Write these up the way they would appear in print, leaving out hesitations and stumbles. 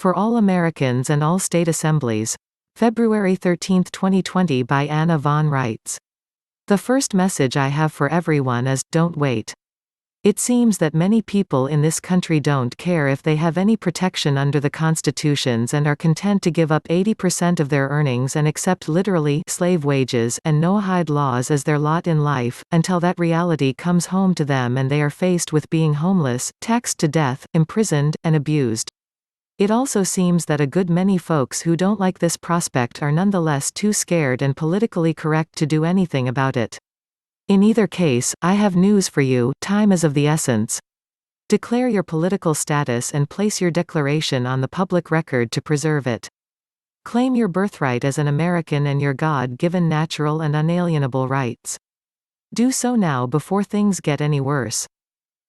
For All Americans and All State Assemblies. February 13, 2020 by Anna von Reitz. The first message I have for everyone is, don't wait. It seems that many people in this country don't care if they have any protection under the constitutions and are content to give up 80% of their earnings and accept literally slave wages and Noahide laws as their lot in life, until that reality comes home to them and they are faced with being homeless, taxed to death, imprisoned, and abused. It also seems that a good many folks who don't like this prospect are nonetheless too scared and politically correct to do anything about it. In either case, I have news for you: time is of the essence. Declare your political status and place your declaration on the public record to preserve it. Claim your birthright as an American and your God-given natural and unalienable rights. Do so now before things get any worse.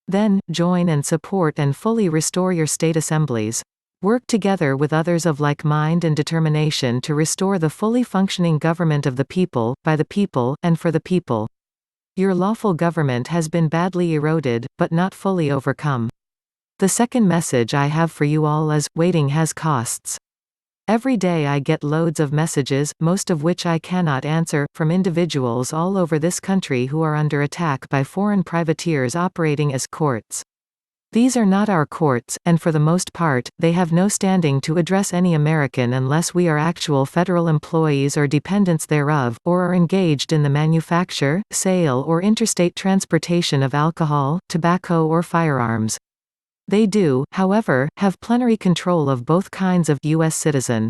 Then, join and support and fully restore your state assemblies. Work together with others of like mind and determination to restore the fully functioning government of the people, by the people, and for the people. Your lawful government has been badly eroded, but not fully overcome. The second message I have for you all is, waiting has costs. Every day I get loads of messages, most of which I cannot answer, from individuals all over this country who are under attack by foreign privateers operating as courts. These are not our courts, and for the most part, they have no standing to address any American unless we are actual federal employees or dependents thereof, or are engaged in the manufacture, sale or interstate transportation of alcohol, tobacco or firearms. They do, however, have plenary control of both kinds of U.S. citizen.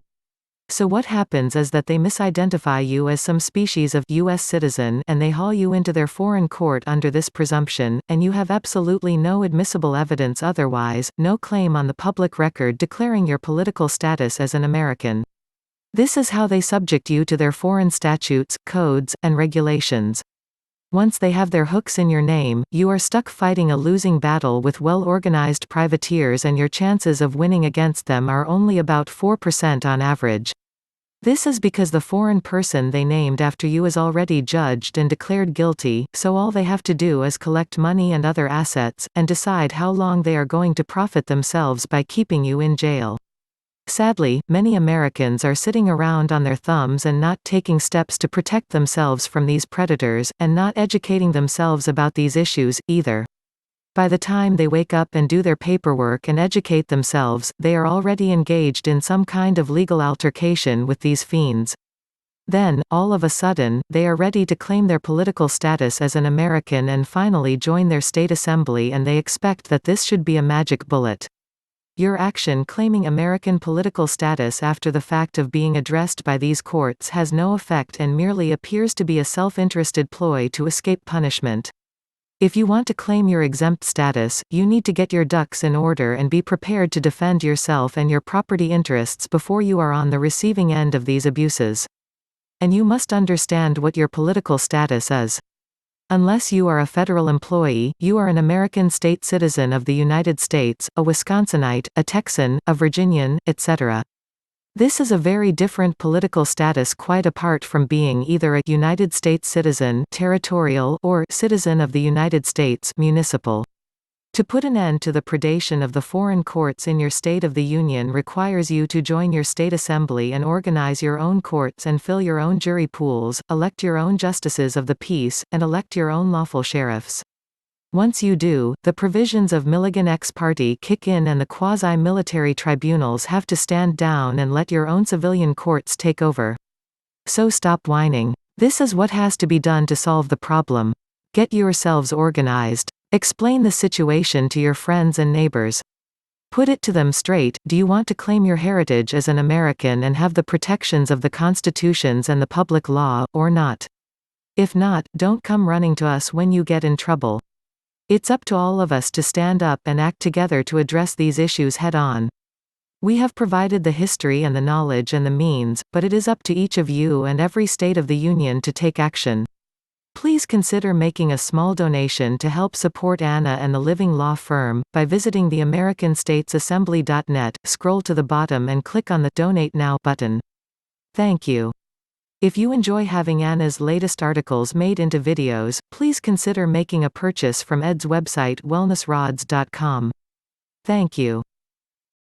So what happens is that they misidentify you as some species of U.S. citizen and they haul you into their foreign court under this presumption, and you have absolutely no admissible evidence otherwise, no claim on the public record declaring your political status as an American. This is how they subject you to their foreign statutes, codes, and regulations. Once they have their hooks in your name, you are stuck fighting a losing battle with well-organized privateers, and your chances of winning against them are only about 4% on average. This is because the foreign person they named after you is already judged and declared guilty, so all they have to do is collect money and other assets, and decide how long they are going to profit themselves by keeping you in jail. Sadly, many Americans are sitting around on their thumbs and not taking steps to protect themselves from these predators, and not educating themselves about these issues, either. By the time they wake up and do their paperwork and educate themselves, they are already engaged in some kind of legal altercation with these fiends. Then, all of a sudden, they are ready to claim their political status as an American and finally join their state assembly, and they expect that this should be a magic bullet. Your action claiming American political status after the fact of being addressed by these courts has no effect and merely appears to be a self-interested ploy to escape punishment. If you want to claim your exempt status, you need to get your ducks in order and be prepared to defend yourself and your property interests before you are on the receiving end of these abuses. And you must understand what your political status is. Unless you are a federal employee, you are an American state citizen of the United States, a Wisconsinite, a Texan, a Virginian, etc. This is a very different political status quite apart from being either a United States citizen territorial or citizen of the United States municipal. To put an end to the predation of the foreign courts in your State of the Union requires you to join your state assembly and organize your own courts and fill your own jury pools, elect your own justices of the peace, and elect your own lawful sheriffs. Once you do, the provisions of Milligan X Party kick in and the quasi-military tribunals have to stand down and let your own civilian courts take over. So stop whining. This is what has to be done to solve the problem. Get yourselves organized. Explain the situation to your friends and neighbors. Put it to them straight: do you want to claim your heritage as an American and have the protections of the constitutions and the public law, or not? If not, don't come running to us when you get in trouble. It's up to all of us to stand up and act together to address these issues head-on. We have provided the history and the knowledge and the means, but it is up to each of you and every state of the Union to take action. Please consider making a small donation to help support Anna and the Living Law Firm, by visiting the AmericanStatesAssembly.net, scroll to the bottom and click on the Donate Now button. Thank you. If you enjoy having Anna's latest articles made into videos, please consider making a purchase from Ed's website wellnessrods.com. Thank you.